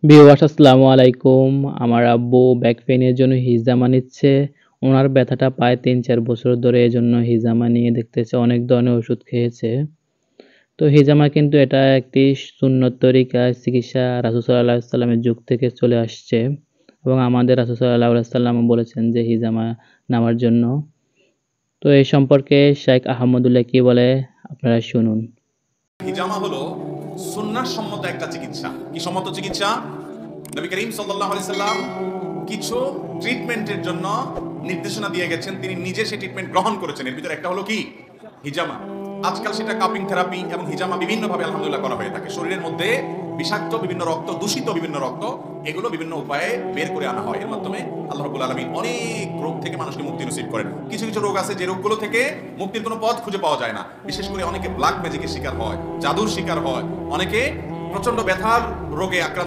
Viewers আসসালামু আলাইকুম। আমার আব্বু ব্যাক পেইনের জন্য হিজামা নিচ্ছে। উনার ব্যথাটা প্রায় ৩-৪ বছর ধরে এজন্য হিজামা নিয়ে দেখতেছে। অনেক ধরনের ওষুধ খেয়েছে। তো হিজামা কিন্তু এটা একটি সুন্নত তরিকা চিকিৎসা রাসূল সাল্লাল্লাহু আলাইহি ওয়াসাল্লামের যুগ থেকে চলে আসছে এবং আমাদের রাসূল সাল্লাল্লাহু আলাইহি ওয়াসাল্লামও বলেছেন যে হিজামা নেওয়ার জন্য। তো এই সম্পর্কে শাইখ আহমদুল্লাহ কি বলে আপনারা শুনুন। হিজামা হলো সুন্নাহ সম্মত একটা চিকিৎসা। কি সম্মত চিকিৎসা? নবী করিম সাল্লাল্লাহু আলাইহি সাল্লাম কিছু ট্রিটমেন্টের জন্য নির্দেশনা দিয়ে গেছেন, তিনি নিজে সেই ট্রিটমেন্ট গ্রহণ করেছেন। এর ভিতরে একটা হলো কি? হিজামা। আজকাল সেটা কাপিং থেরাপি এবং হিজামা বিভিন্নভাবে আলহামদুলিল্লাহ করা হয়ে থাকে। শরীরের মধ্যে বিষাক্ত বিভিন্ন রক্ত, দূষিত বিভিন্ন রক্ত, এগুলো বিভিন্ন উপায়ে বের করে আনা হয়। এর মাধ্যমে আল্লাহ রাব্বুল আলামিন অনেক রোগ থেকে মানুষকে মুক্তি নসিব করেন। কিছু কিছু রোগ আছে যে রোগগুলো থেকে মুক্তির কোনো পথ খুঁজে পাওয়া যায় না। বিশেষ করে অনেকে ব্ল্যাক ম্যাজিকের শিকার হয়, জাদুর শিকার হয়, অনেকে প্রচন্ড ব্যথার রোগে আক্রান্ত